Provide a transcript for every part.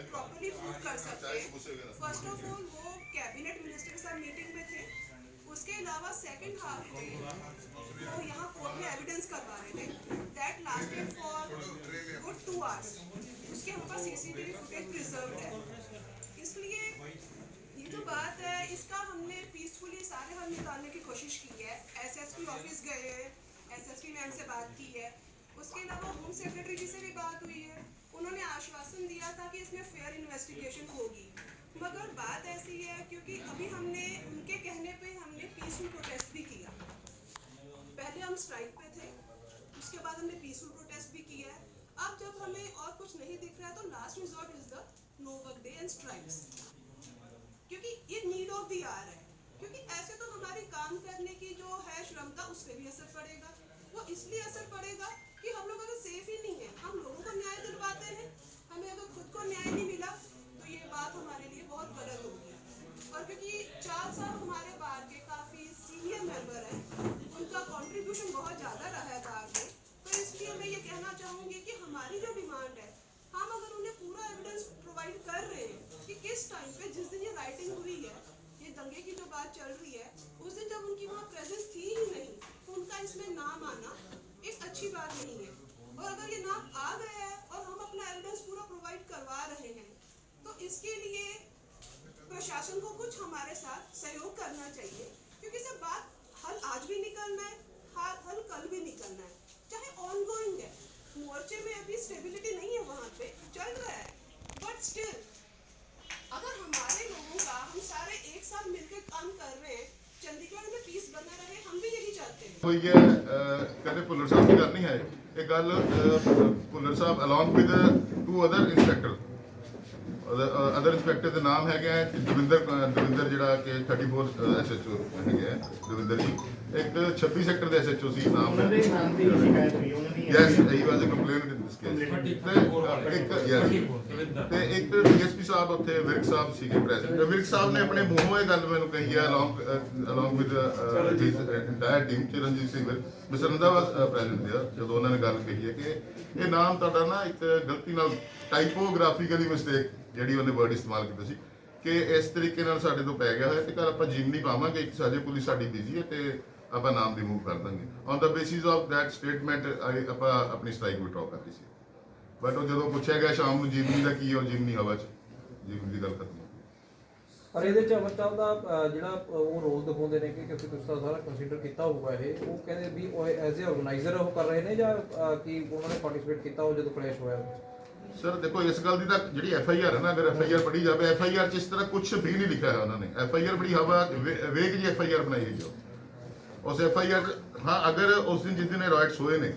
Properly prove कर सकते हैं। फर्स्ट ऑफ ऑल वो कैबिनेट मिनिस्टर के साथ मीटिंग में थे, उसके अलावा सेकंड हाफ में वो यहाँ कोर्ट में एविडेंस करवा रहे थे that lasted for good 2 hours. उसके हम पास सीसीटीवी फुटेज प्रिजर्व्ड है। इसलिए ये जो बात है इसका हमने पीसफुली सारे हल निकालने की कोशिश की है। एसएसपी ऑफिस गए हैं, एसएसपी मैम से बात की है, उसके अलावा होम सेक्रेटरी जी से भी बात हुई है। उन्होंने आश्वासन दिया था कि इसमें फेयर इन्वेस्टिगेशन होगी, मगर बात ऐसी है क्योंकि अभी हमने उनके कहने पे हमने पीसफुल प्रोटेस्ट भी किया। पहले हम स्ट्राइक पे थे, उसके बाद हमने पीसफुल प्रोटेस्ट भी किया है। अब जब हमें और कुछ नहीं दिख रहा है तो last resort is the no work day and strikes, क्योंकि ये नीड ऑफ द आवर है। क्योंकि ऐसे तो हमारी काम करने की जो है क्षमता उस पर भी असर पड़ेगा। वो इसलिए असर पड़ेगा कि हम लोग अगर सेफ ही नहीं है, हम लोगों को न्याय दिलवाते हैं, हमें अगर खुद को न्याय नहीं मिला तो ये बात हमारे लिए बहुत गलत होगी। और क्योंकि 4 साल हमारे बार के काफ़ी सीनियर मेंबर हैं, उनका कंट्रीब्यूशन बहुत ज़्यादा रहा है बार में, तो इसलिए मैं ये कहना चाहूँगी कि हमारी जो डिमांड है, हम अगर उन्हें पूरा एविडेंस प्रोवाइड कर रहे हैं कि किस टाइम पे जिस दिन ये राइटिंग हुई है, ये दंगे की जो बात चल रही है, उस दिन जब उनकी वहाँ प्रेजेंस थी ही नहीं, तो उनका इसमें नाम आना एक अच्छी बात नहीं है। और अगर ये नाम आ गया है और हम अपना एविडेंस पूरा प्रोवाइड करवा रहे हैं, तो इसके लिए प्रशासन को कुछ हमारे साथ सहयोग करना चाहिए, क्योंकि सब बात हल आज भी निकलना है, हल कल भी निकलना है, चाहे ऑनगोइंग है। मोर्चे में अभी स्टेबिलिटी नहीं है, वहाँ पे चल रहा है, बट स्टिल अगर हमारे लोगों का हम सारे एक साथ मिलकर काम कर रहे हैं, चंडीगढ़ में पीस बना रहे, हम भी यही चाहते हैं। ਹੋਈ ਹੈ ਕਹਿੰਦੇ ਭੁੱਲਰ ਸਾਹਿਬ ਦੀ ਗੱਲ ਨਹੀਂ ਹੈ ਇਹ ਗੱਲ ਭੁੱਲਰ ਸਾਹਿਬ along with 2 other inspector other inspector ਦੇ ਨਾਮ ਹੈਗੇ ਹੈ ਦਵਿੰਦਰ ਜਿਹੜਾ ਕਿ 34 ਐਸਐਚਓ ਹੈਗੇ ਹੈ ਦਵਿੰਦਰ ਜੀ, ਇੱਕ 26 ਸੈਕਟਰ ਦੇ ਐਸਐਚਓ ਸੀ ਨਾਮ ਹੈ yes he was a complaint in this case ਤੇ ਇੱਕ ਡੀਐਸਪੀ ਸਾਹਿਬ ਉੱਥੇ ਵਿਰਕ ਸਾਹਿਬ ਸੀਗੇ ਪ੍ਰੈਜ਼ੈਂਟ। ਵਿਰਕ ਸਾਹਿਬ ਨੇ ਆਪਣੇ ਮੂੰਹੋਂ ਇਹ ਗੱਲ ਮੈਨੂੰ ਕਹੀ ਹੈ along with his entire team Charanjit Singh Virk mister Randhawa present ਦੇ ਜਦੋਂ ਉਹਨਾਂ ਨੇ ਗੱਲ ਕਹੀ ਹੈ ਕਿ ਇਹ ਨਾਮ ਤੁਹਾਡਾ ਨਾ ਇੱਕ ਗਲਤੀ ਨਾਲ ਟਾਈਪੋਗ੍ਰਾਫੀਕਲੀ ਮਿਸਟੇਕ ਜਿਹੜੀ ਉਹਨੇ ਵਰਡ ਇਸਤੇਮਾਲ ਕੀਤਾ ਸੀ ਕਿ ਇਸ ਤਰੀਕੇ ਨਾਲ ਸਾਡੇ ਤੋਂ ਪੈ ਗਿਆ ਹੋਇਆ ਤੇ ਕੱਲ ਆਪਾਂ ਜਿਮਨੀ ਪਾਵਾਂਗੇ ਇੱਕ ਸਾਜੇ ਪੁਲਿਸ ਸਾਡੀ ਬਿਜ਼ੀ ਹੈ ਤੇ ਆਪਾਂ ਨਾਮ ਰਿਮੂਵ ਕਰ ਦਾਂਗੇ। On the basis of that statement ਆਪਾਂ ਆਪਣੀ ਸਟ੍ਰਾਈਕ ਵਿਡਰਾਅ ਕਰਤੀ ਸੀ, ਬਟ ਉਹ ਜਦੋਂ ਪੁੱਛਿਆ ਗਿਆ ਸ਼ਾਮ ਨੂੰ ਜਿਮਨੀ ਦਾ ਕੀ, ਉਹ ਜਿਮਨੀ ਹਵਾ 'ਚ ਜਿਮਨੀ ਦੀ ਗੱਲ ਖਤਮ ਹੋ ਗਈ। ਪਰ ਇਹਦੇ ਚ ਅਮਰਤਾਲ ਦਾ ਜਿਹੜਾ ਉਹ ਰੋਲ ਦਿਖਾਉਂਦੇ ਨੇ ਕਿ ਕਿਉਂਕਿ ਤੁਸੀਂ ਤਾਂ ਸਾਰਾ ਕੰਸੀਡਰ ਕੀਤਾ ਹੋਊਗਾ ਇਹ, ਉਹ ਕਹਿੰਦੇ ਵੀ ਉਹ ਐਜ਼ ਏ ਆਰਗੇਨਾਈਜ਼ਰ ਉਹ ਕਰ ਰਹੇ ਨੇ ਜਾਂ ਕਿ ਉਹਨਾਂ ਨੇ ਪਾਰਟਿਸਿਪੇਟ ਕੀਤਾ ਉਹ ਜਦੋਂ ਕਲੈਸ਼ ਹੋਇਆ? ਸਰ ਦੇਖੋ ਇਸ ਗੱਲ ਦੀ ਤਾਂ ਜਿਹੜੀ ਐਫਆਈਆਰ ਹੈ ਨਾ, ਅਗਰ ਐਫਆਈਆਰ ਪੜ੍ਹੀ ਜਾਵੇ, ਐਫਆਈਆਰ 'ਚ ਇਸ ਤਰ੍ਹਾਂ ਕੁਝ ਵੀ ਨਹੀਂ ਲਿਖਿਆ ਹੈ ਉਹਨਾਂ ਨੇ। ਐਫਆਈਆਰ ਬੜੀ ਹਵਾ ਵੇਗ ਜੀ ਐਫਆਈਆਰ ਬਣਾਈ ਗਈ ਹੈ ਉਸ ਐਫਆਈਆਰ 'ਚ। ਹਾਂ ਅਗਰ ਉਸ ਦਿਨ ਜਿਸ ਦਿਨ ਇਹ ਰਾਇਟਸ ਹੋਏ ਨੇ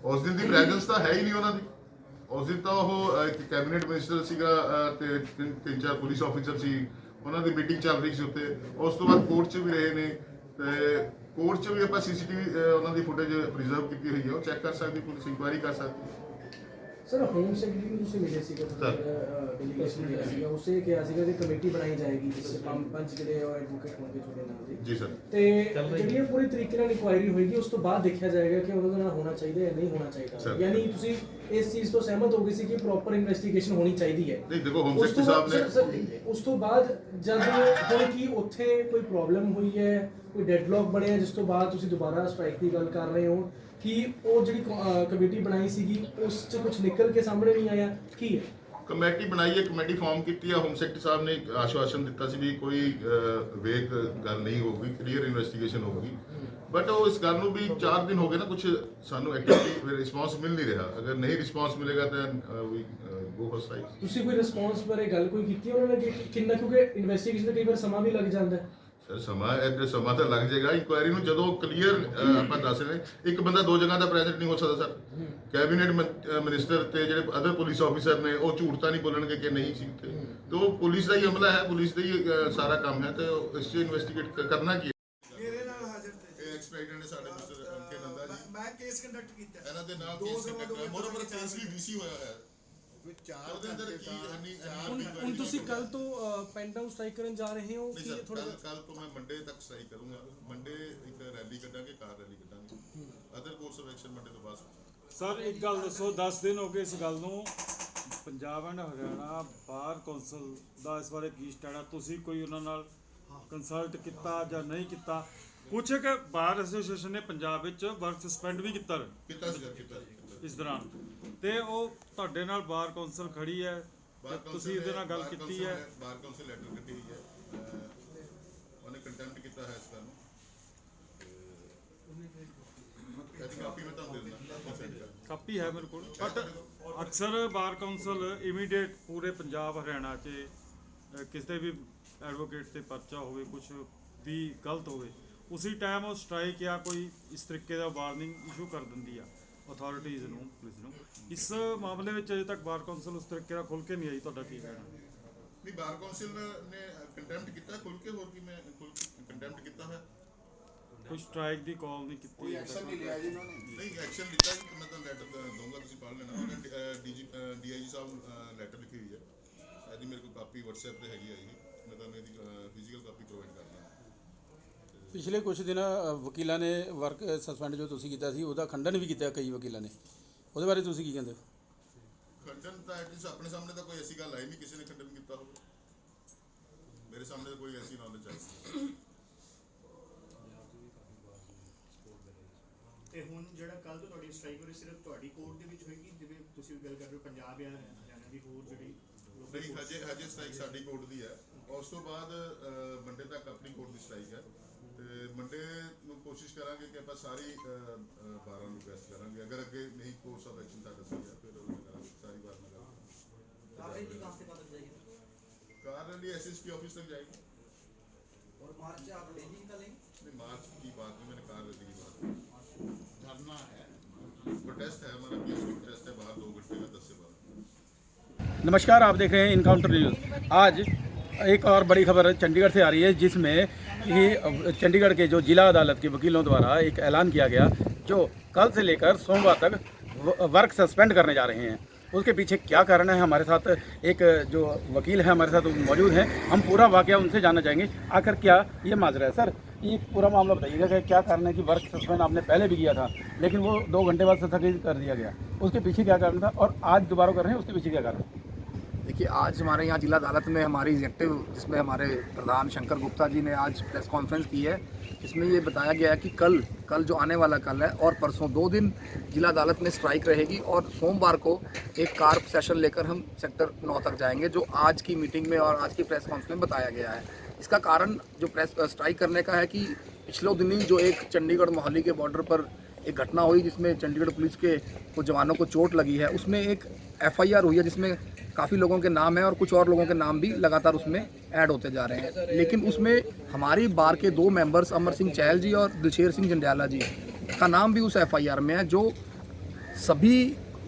ਉਸ ਦਿਨ ਦੀ ਪ੍ਰੈਜ਼ੈਂਸ ਤਾਂ ਹੈ ਹੀ ਨਹੀਂ ਉਹਨਾਂ ਦੀ। ਉਸ ਦਿਨ ਤਾਂ ਉਹ ਇੱਕ ਕੈਬਨਿਟ ਮਿਨਿਸਟਰ ਸੀਗਾ ਤੇ 3-4 ਪੁਲਿਸ ਆਫੀਸਰ ਸੀ, ਉਹਨਾਂ ਦੀ ਮੀਟਿੰਗ ਚੱਲ ਰਹੀ ਸੀ ਉੱਥੇ। ਉਸ ਤੋਂ ਬਾਅਦ ਕੋਰਟ 'ਚ ਵੀ ਰਹੇ ਨੇ ਤੇ ਕੋਰਟ 'ਚ ਵੀ ਆਪਾਂ ਸੀਸੀਟੀਵੀ ਉਹਨਾਂ ਦੀ ਫੁਟੇਜ ਪ੍ਰੀਜ਼ਰਵ ਕੀਤੀ ਹੋਈ ਹੈ, ਉਹ ਚੈੱਕ ਕਰ ਸਕਦੀ, ਪੁਲਿਸ ਇਨਕੁਆਇਰੀ ਕਰ ਸਕਦੀ। ਸਰ ਹੋਮ ਸੈਕਟਰੀ ਨੂੰ ਤੁਸੀਂ ਮਿਲੇ ਸੀਗਾ, ਡੈਲੀਗੇਸ਼ਨ ਮਿਲਿਆ ਸੀਗਾ, ਉਸੇ ਕਿਹਾ ਸੀਗਾ ਕਿ ਕਮੇਟੀ ਬਣਾਈ ਜਾਏਗੀ ਜਿਸ ਪੰਜ ਜਿਹੜੇ ਐਡਵੋਕੇਟ ਹੋਣਗੇ ਤੁਹਾਡੇ ਨਾਲ ਜੀ ਸਰ, ਤੇ ਜਿਹੜੀ ਇਹ ਪੂਰੀ ਤਰੀਕੇ ਨਾਲ ਇਨਕੁਆਇਰੀ ਹੋਏਗੀ ਉਸ ਤੋਂ ਬਾਅਦ ਦੇਖਿਆ ਜਾਏਗਾ ਕਿ ਉਹਨਾਂ ਦਾ ਨਾਲ ਹੋਣਾ ਚਾਹੀਦਾ ਜਾਂ ਨਹੀਂ ਹੋਣਾ ਚਾਹੀਦਾ। ਯਾਨੀ ਤੁਸੀਂ ਇਸ ਚੀਜ਼ ਤੋਂ ਸਹਿਮਤ ਹੋ ਗਏ ਸੀ ਕਿ ਪ੍ਰੋਪਰ ਇਨਵੈਸਟੀਗੇਸ਼ਨ ਹੋਣੀ ਚਾਹੀਦੀ ਹੈ? ਨਹੀਂ ਦੇਖੋ ਹੋਮ ਸੈਕਟਰੀ ਸਾਹਿਬ ਨੇ ਉਸ ਤੋਂ ਬਾਅਦ ਜਦ ਹੁਣ ਕੀ ਉੱਥੇ ਕੋਈ ਪ੍ਰੋਬਲਮ ਹੋਈ ਹੈ, ਕੋਈ ਡੈਡਲੌਕ ਬਣਿਆ ਜਿਸ ਤੋਂ ਬਾਅਦ ਤੁਸੀਂ ਦੁਬਾਰਾ ਸਟ੍ਰਾਈਕ ਦੀ ਗੱਲ ਕਰ ਰਹੇ ਹੋ ਕਿ ਉਹ ਜਿਹੜੀ ਕਮੇਟੀ ਬਣਾਈ ਸੀਗੀ ਉਸ 'ਚ ਕੁਝ ਨਿਕਲ ਕੇ ਸਾਹਮਣੇ ਨਹੀਂ ਆਇਆ? ਕੀ ਹੈ ਕਮੇਟੀ ਬਣਾਈ ਹੈ, ਕਮੇਟੀ ਫਾਰਮ ਕੀਤੀ ਹੈ। ਹੋਮ ਸੈਕਟਰੀ ਸਾਹਿਬ ਨੇ ਆਸ਼ਵਾਸਨ ਦਿੱਤਾ ਸੀ ਵੀ ਕੋਈ ਵੇਗ ਗੱਲ ਨਹੀਂ ਹੋਊਗੀ, ਕਲੀਅਰ ਇਨਵੈਸਟੀਗੇਸ਼ਨ ਹੋਊਗੀ, ਬਟ ਉਹ ਇਸ ਗੱਲ ਨੂੰ ਵੀ 4 ਦਿਨ ਹੋ ਗਏ ਨਾ, ਕੁਝ ਸਾਨੂੰ ਐਕਟਿਵਲੀ ਰਿਸਪੌਂਸ ਮਿਲ ਨਹੀਂ ਰਿਹਾ। ਅਗਰ ਨਹੀਂ ਰਿਸਪੌਂਸ ਮਿਲੇਗਾ ਤਾਂ ਵੀ ਗੋ ਫॉर ਸਟ੍ਰਾਈਕ। ਤੁਸੀਂ ਕੋਈ ਰਿਸਪੌਂਸ ਬਾਰੇ ਗੱਲ ਕੋਈ ਕੀਤੀ ਉਹਨਾਂ ਨੇ ਕਿੰਨਾ, ਕਿਉਂਕਿ ਇਨਵੈਸਟੀਗੇਸ਼ਨ ਦਾ ਕਈ ਵਾਰ ਸਮਾਂ ਵੀ ਲੱਗ ਜਾਂਦਾ ਹੈ? ਸਰ ਸਮਾਂ ਤਾਂ ਲੱਗ ਜਾਏਗਾ ਇਨਕੁਆਇਰੀ ਨੂੰ, ਜਦੋਂ ਕਲੀਅਰ ਆਪਾਂ ਦੱਸ ਰਹੇ ਇੱਕ ਬੰਦਾ 2 ਜਗ੍ਹਾ ਦਾ ਪ੍ਰੈਜ਼ੈਂਟ ਨਹੀਂ ਹੋ ਸਕਦਾ ਸਰ। ਕੈਬਨਿਟ ਮਿਨਿਸਟਰ ਤੇ ਜਿਹੜੇ ਅਦਰ ਪੁਲਿਸ ਆਫੀਸਰ ਨੇ ਉਹ ਝੂਠ ਤਾਂ ਨਹੀਂ ਬੋਲਣਗੇ ਕਿ ਨਹੀਂ ਸੀ ਉੱਥੇ, ਤੇ ਉਹ ਪੁਲਿਸ ਦਾ ਹੀ ਅਮਲਾ ਹੈ, ਪੁਲਿਸ ਦਾ ਹੀ ਸਾਰਾ ਕੰਮ ਹੈ, ਤੇ ਇਸ 'ਚ ਇਨਵੈਸਟੀਗੇਟ ਕਰਨਾ ਕੀ ਹੈ। ਮੇਰੇ ਨਾਲ ਹਾਜ਼ਰ ਤੇ ਇਹ ਐਕਸਪੈਕਟਡ ਨੇ ਸਾਡੇ ਮਿਸਟਰ ਕੇ ਨੰਦਾ ਜੀ, ਮੈਂ ਕੇਸ ਕੰਡਕਟ ਕੀਤਾ ਇਹਨਾਂ ਦੇ ਨਾਲ ਕੇਸ ਕੰਡਕਟ ਹੋਇਆ, ਮੋਰਓਵਰ ਕੇਸ ਵੀ ਵੀਸੀ ਹੋਇਆ ਹੈ। ਹੁਣ ਤੁਸੀਂ ਕੱਲ ਤੋਂ ਪੈਨ ਡਾਊਨ ਸਟ੍ਰਾਈਕ ਕਰਨ ਜਾ ਰਹੇ ਹੋ? ਕੱਲ ਤੋਂ ਮੈਂ ਮੰਡੇ ਤੱਕ ਸਟ੍ਰਾਈਕ ਕਰੂੰਗਾ। ਮੰਡੇ ਇੱਕ ਰੈਲੀ ਕੱਢਾਂਗੇ, ਕਾਰ ਰੈਲੀ ਕੱਢਾਂਗੇ। Other course of action Monday ਤੋਂ ਬਾਅਦ। ਸਰ ਇੱਕ ਗੱਲ ਦੱਸੋ, 10 ਦਿਨ ਹੋ ਗਏ ਇਸ ਗੱਲ ਨੂੰ, Punjab and Haryana bar council ਦਾ ਇਸ ਬਾਰੇ ਕੀ ਸਟੈਂਡ ਆ? ਤੁਸੀਂ ਕੋਈ ਉਹਨਾਂ ਨਾਲ ਕੰਸਲਟ ਕੀਤਾ ਜਾਂ ਨਹੀਂ ਕੀਤਾ? ਕੁਛ ਕਿ ਬਾਰ ਐਸੋਸੀਏਸ਼ਨ ਨੇ ਪੰਜਾਬ ਵਿੱਚ ਵਰਕ ਸਸਪੈਂਡ ਵੀ ਕੀਤਾ ਕੀਤਾ ਸੀ ਇਸ ਦੌਰਾਨ, ਤੇ ਉਹ ਤੁਹਾਡੇ ਨਾਲ ਬਾਰ ਕੌਂਸਲ ਖੜੀ ਹੈ ਤੇ ਤੁਸੀਂ ਇਹਦੇ ਨਾਲ ਗੱਲ ਕੀਤੀ ਹੈ? ਬਾਰ ਕੌਂਸਲ ਲੈਟਰ ਕੱਢੀ ਹੋਈ ਹੈ, ਉਹਨੇ ਕੰਟੈਂਪਟ ਕੀਤਾ ਹੈ ਇਸ ਗੱਲ ਨੂੰ। ਇਹਦੀ ਕਾਪੀ ਮੈਂ ਤੁਹਾਨੂੰ ਦੇ ਦਿੰਦਾ, ਕਾਪੀ ਹੈ ਮੇਰੇ ਕੋਲ। ਬਟ ਅਕਸਰ ਬਾਰ ਕੌਂਸਲ ਇਮੀਡੀਏਟ ਪੂਰੇ ਪੰਜਾਬ ਹਰਿਆਣਾ 'ਚ ਕਿਸੇ ਵੀ ਐਡਵੋਕੇਟ ਤੇ ਪਰਚਾ ਹੋਵੇ, ਕੁਝ ਵੀ ਗਲਤ ਹੋਵੇ, ਉਸੇ ਟਾਈਮ ਉਹ ਸਟ੍ਰਾਈਕ ਜਾਂ ਕੋਈ ਇਸ ਤਰੀਕੇ ਦਾ ਵਾਰਨਿੰਗ ਇਸ਼ੂ ਕਰ ਦਿੰਦੀ ਆ ਅਥਾਰਟੀਜ਼ ਨੂੰ, ਪੁਲਿਸ ਨੂੰ। ਇਸ ਮਾਮਲੇ ਵਿੱਚ ਅਜੇ ਤੱਕ ਬਾਰ ਕੌਂਸਲ ਉਸ ਤਰੀਕੇ ਨਾਲ ਖੁੱਲ੍ਹ ਕੇ ਨਹੀਂ ਆਈ, ਤੁਹਾਡਾ ਕੀ ਕਹਿਣਾ? ਨਹੀਂ, ਬਾਰ ਕੌਂਸਲ ਨੇ ਕੰਟੈਂਪਟ ਕੀਤਾ ਖੁੱਲ੍ਹ ਕੇ, ਹੋਰ ਕੀ ਮੈਂ ਕੰਟੈਂਪਟ ਕੀਤਾ ਹੋਇਆ? ਕੋਈ ਸਟ੍ਰਾਈਕ ਦੀ ਕਾਲ ਨਹੀਂ ਕੀਤੀ? ਨਹੀਂ, ਐਕਸ਼ਨ ਲਿੱਤਾ ਜੀ, ਮੈਂ ਤੁਹਾਨੂੰ ਲੈਟਰ ਦਊਂਗਾ, ਤੁਸੀਂ ਪੜ੍ਹ ਲੈਣਾ। ਉਹਨੇ DIG ਸਾਹਿਬ ਲੈਟਰ ਲਿਖੀ ਹੋਈ ਹੈ, ਇਹਦੀ ਮੇਰੇ ਕੋਲ ਕਾਪੀ WhatsApp ਤੇ ਹੈਗੀ ਆ ਜੀ, ਮੈਂ ਤੁਹਾਨੂੰ ਇਹਦੀ ਫਿਜ਼ੀਕਲ ਕਾਪੀ ਪ੍ਰੋਵਾਈਡ ਕਰਦਾ। ਪਿਛਲੇ ਕੁਝ ਦਿਨ ਵਕੀਲਾਂ ਨੇ ਵਰਕ ਸਸਪੈਂਡ ਜੋ ਤੁਸੀਂ ਕੀਤਾ ਸੀ ਉਹਦਾ ਖੰਡਨ ਵੀ ਕੀਤਾ ਕਈ ਵਕੀਲਾਂ ਨੇ, ਉਹਦੇ ਬਾਰੇ ਤੁਸੀਂ ਕੀ ਕਹਿੰਦੇ? ਖੰਡਨ ਤਾਂ ਐਟਲੀਸਟ ਆਪਣੇ ਸਾਹਮਣੇ ਤਾਂ ਕੋਈ ਐਸੀ ਗੱਲ ਆਈ ਨਹੀਂ ਕਿਸੇ ਨੇ ਖੰਡਨ ਕੀਤਾ ਹੋਵੇ, ਮੇਰੇ ਸਾਹਮਣੇ ਤਾਂ ਕੋਈ ਐਸੀ ਨੌਲੇਜ ਆਈ। ਤੇ ਹੁਣ ਜਿਹੜਾ ਕੱਲ ਤੋਂ ਤੁਹਾਡੀ ਸਟ੍ਰਾਈਕ ਹੋ ਰਹੀ ਸਿਰਫ ਤੁਹਾਡੀ ਕੋਰਟ ਦੇ ਵਿੱਚ ਹੋਏਗੀ, ਜਿਵੇਂ ਤੁਸੀਂ ਗੱਲ ਕਰ ਰਹੇ ਹੋ ਪੰਜਾਬ ਜਾਂ ਹਰਿਆਣਾ ਦੀ ਹੋਰ ਜਿਹੜੀ ਨਹੀਂ, ਹਜੇ ਸਟ੍ਰਾਈਕ ਸਾਡੀ ਕੋਰਟ ਦੀ ਹੈ। ਉਸ ਤੋਂ ਬਾਅਦ ਮੰਡੇ ਤੱਕ ਆਪਣੀ ਕੋਰਟ ਦੀ ਸਟ੍ਰਾਈਕ ਹੈ, ਤੇ ਮੰਡੇ ਨੂੰ ਕੋਸ਼ਿਸ਼ ਕਰਾਂਗੇ ਕਿ ਆਪਾਂ ਸਾਰੀ 12 ਨੂੰ ਰਿਕੁਐਸਟ ਕਰਾਂਗੇ। ਅਗਰ ਅੱਗੇ ਨਹੀਂ ਕੋਰਸ ਆਫ ਐਕਸ਼ਨ ਸਾਡਾ ਸਹੀ ਹੈ ਫਿਰ ਉਹਦੇ ਨਾਲ ਸਾਰੀ ਬਾਤ ਨਾਲ कार SSP ऑफिस तक जाएगी। और मार्च आप डेली निकालेंगे? नहीं, मार्च की बात नहीं, मैंने कार रद्दी की बात धरना है, प्रोटेस्ट है हमारा, पीसफुल प्रोटेस्ट है बाहर 2 घंटे का 10 से 12। नमस्कार, आप देख रहे हैं इनकाउंटर न्यूज़। आज एक और बड़ी खबर चंडीगढ़ से आ रही है, जिसमें कि चंडीगढ़ के जो जिला अदालत के वकीलों द्वारा एक ऐलान किया गया, जो कल से लेकर सोमवार तक वर्क सस्पेंड करने जा रहे हैं। उसके पीछे क्या कारण है, हमारे साथ एक जो वकील है हमारे साथ मौजूद हैं, हम पूरा वाकया उनसे जानना चाहेंगे। आखिर क्या ये माजरा है? सर, ये पूरा मामला बताइएगा कि क्या कारण है कि वर्क सस्पेंड आपने पहले भी किया था लेकिन वो 2 घंटे बाद स्थगित कर दिया गया, उसके पीछे क्या कारण था, और आज दोबारा कर रहे हैं उसके पीछे क्या कारण है? देखिए, आज हमारे यहाँ जिला अदालत में हमारी एग्जेक्टिव, जिसमें हमारे प्रधान शंकर गुप्ता जी ने आज प्रेस कॉन्फ्रेंस की है, इसमें ये बताया गया है कि कल जो आने वाला कल है और परसों 2 दिन जिला अदालत में स्ट्राइक रहेगी, और सोमवार को एक कार सेशन लेकर हम सेक्टर 9 तक जाएंगे, जो आज की मीटिंग में और आज की प्रेस कॉन्फ्रेंस में बताया गया है। इसका कारण जो प्रेस स्ट्राइक करने का है कि पिछले दिनों जो एक चंडीगढ़ मोहाली के बॉर्डर पर एक घटना हुई जिसमें चंडीगढ़ पुलिस के कुछ जवानों को चोट लगी है, उसमें एक FIR हुई है जिसमें काफ़ी लोगों के नाम है और कुछ और लोगों के नाम भी लगातार उसमें ऐड होते जा रहे हैं। लेकिन उसमें हमारी बार के 2 मेंबर्स अमर सिंह चहल जी और दिलशेर सिंह जंडियाला जी का नाम भी उस FIR में है, जो सभी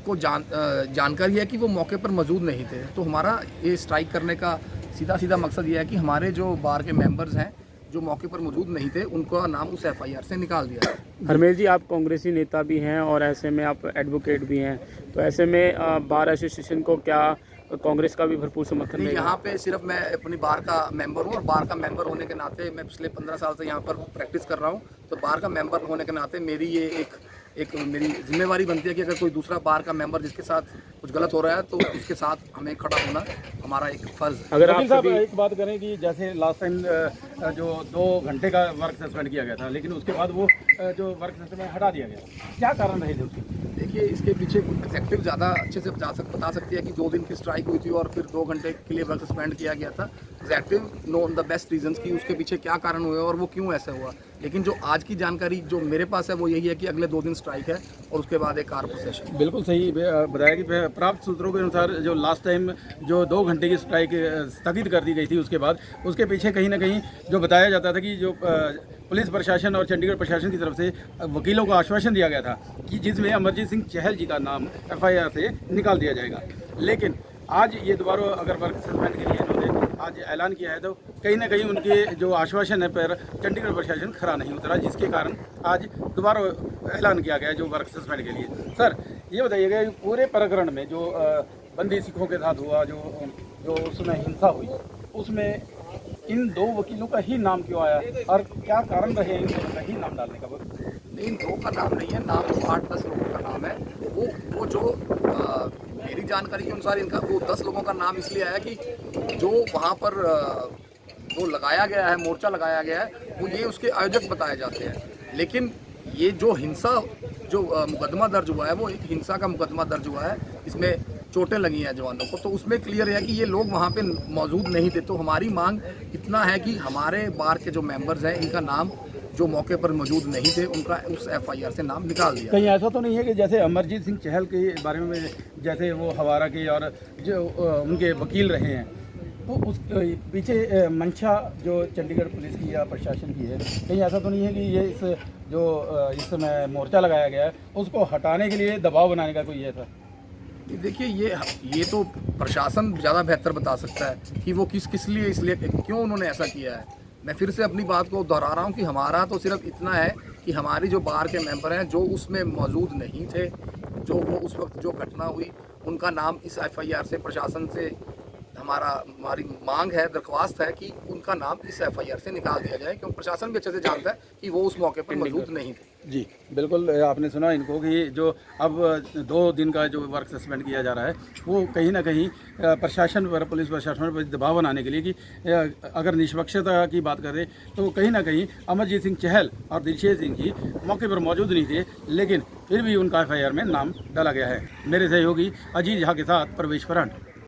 को जानकारी है कि वो मौके पर मौजूद नहीं थे। तो हमारा ये स्ट्राइक करने का सीधा मकसद ये है कि हमारे जो बार के मेंबर्स हैं जो मौके पर मौजूद नहीं थे, उनका नाम उस FIR से निकाल दिया है। हरमेश जी, आप कांग्रेसी नेता भी हैं और ऐसे में आप एडवोकेट भी हैं, तो ऐसे में बार एसोसिएशन को क्या कांग्रेस का भी भरपूर समर्थन नहीं, रहेगा? यहाँ पे सिर्फ मैं अपनी बार का मेंबर हूँ, और बार का मेंबर होने के नाते मैं पिछले 15 साल से यहाँ पर प्रैक्टिस कर रहा हूँ, तो बार का मेंबर होने के नाते मेरी ये एक मेरी जिम्मेवारी बनती है कि अगर कोई दूसरा बार का मेंबर जिसके साथ कुछ गलत हो रहा है तो उसके साथ हमें खड़ा होना हमारा एक फर्ज है। अगर आप साहब एक बात करें कि जैसे लास्ट टाइम जो 2 घंटे का वर्क सस्पेंड किया गया था, लेकिन उसके बाद वो जो वर्क सस्पेंड हटा दिया गया, क्या कारण रहे थे उसके? देखिए, इसके पीछे एग्जेक्टिव ज़्यादा अच्छे से बता सकती है कि 2 दिन की स्ट्राइक हुई थी और फिर 2 घंटे के लिए वर्क सस्पेंड किया गया था। Executive know the best reasons कि उसके पीछे क्या कारण हुए और वो क्यों ऐसा हुआ, लेकिन जो आज की जानकारी जो मेरे पास है वो यही है कि अगले 2 दिन स्ट्राइक है और उसके बाद एक कार प्रोसेशन। बिल्कुल सही बताया कि प्राप्त सूत्रों के अनुसार जो लास्ट टाइम जो 2 घंटे की स्ट्राइक स्थगित कर दी गई थी, उसके बाद उसके पीछे कहीं ना कहीं जो बताया जाता था कि जो पुलिस प्रशासन और चंडीगढ़ प्रशासन की तरफ से वकीलों को आश्वासन दिया गया था कि जिसमें अमरजीत सिंह चहल जी का नाम FIR से निकाल दिया जाएगा। लेकिन आज ये दोबारा अगर वर्क सस्पेंड के लिए इन्होंने आज ऐलान किया है, तो कहीं ना कहीं उनके जो आश्वासन है पर चंडीगढ़ प्रशासन खरा नहीं उतरा, जिसके कारण आज दोबारा ऐलान किया गया है जो वर्क सस्पेंड के लिए। सर, ये बताइएगा कि पूरे प्रकरण में जो बंदी सिखों के साथ हुआ, जो उसमें हिंसा हुई, उसमें इन 2 वकीलों का ही नाम क्यों आया और क्या कारण रहे इन दोनों का ही नाम डालने का? नहीं, इन 2 का नाम नहीं है, नाम तो 8-10 लोगों का नाम है। वो जो मेरी जानकारी के अनुसार इनका वो 10 लोगों का नाम इसलिए आया कि जो वहाँ पर वो लगाया गया है, मोर्चा लगाया गया है, वो ये उसके आयोजक बताए जाते हैं। लेकिन ये जो हिंसा जो मुकदमा दर्ज हुआ है वो एक हिंसा का मुकदमा दर्ज हुआ है, इसमें चोटें लगी हैं जवानों को, तो उसमें क्लियर है कि ये लोग वहाँ पे मौजूद नहीं थे। तो हमारी मांग इतना है कि हमारे बार के जो मेंबर्स हैं इनका नाम जो मौके पर मौजूद नहीं थे उनका उस एफआईआर से नाम निकाल दिया। कहीं ऐसा तो नहीं है कि जैसे अमरजीत सिंह चहल के बारे में जैसे वो हवारा के और जो उनके वकील रहे हैं, तो उस पीछे मंशा जो चंडीगढ़ पुलिस की या प्रशासन की है, कहीं ऐसा तो नहीं है कि ये इस समय मोर्चा लगाया गया है उसको हटाने के लिए दबाव बनाने का कोई ऐसा? देखिए ये तो प्रशासन ज़्यादा बेहतर बता सकता है कि वो किस लिए इसलिए क्यों उन्होंने ऐसा किया है। मैं फिर से अपनी बात को दोहरा रहा हूँ कि हमारा तो सिर्फ इतना है कि हमारी जो बार के मेंबर हैं जो उसमें मौजूद नहीं थे, जो वो उस वक्त जो घटना हुई, उनका नाम इस एफआईआर से प्रशासन से हमारी मांग है, दरख्वास्त है कि उनका नाम इस एफआईआर से निकाल दिया जाए, क्योंकि प्रशासन भी अच्छे से जानता है कि वो उस मौके पर मौजूद नहीं थे। जी बिल्कुल, आपने सुना इनको कि जो अब 2 दिन का जो वर्क सस्पेंड किया जा रहा है वो कहीं ना कहीं प्रशासन पर, पुलिस प्रशासन पर दबाव बनाने के लिए कि अगर निष्पक्षता की बात करें तो कहीं ना कहीं अमरजीत सिंह चहल और दिलशेर सिंह जी मौके पर मौजूद नहीं थे, लेकिन फिर भी उनका एफआईआर में नाम डाला गया है। मेरे सहयोगी अजीत झा के साथ प्रवेश फरंट।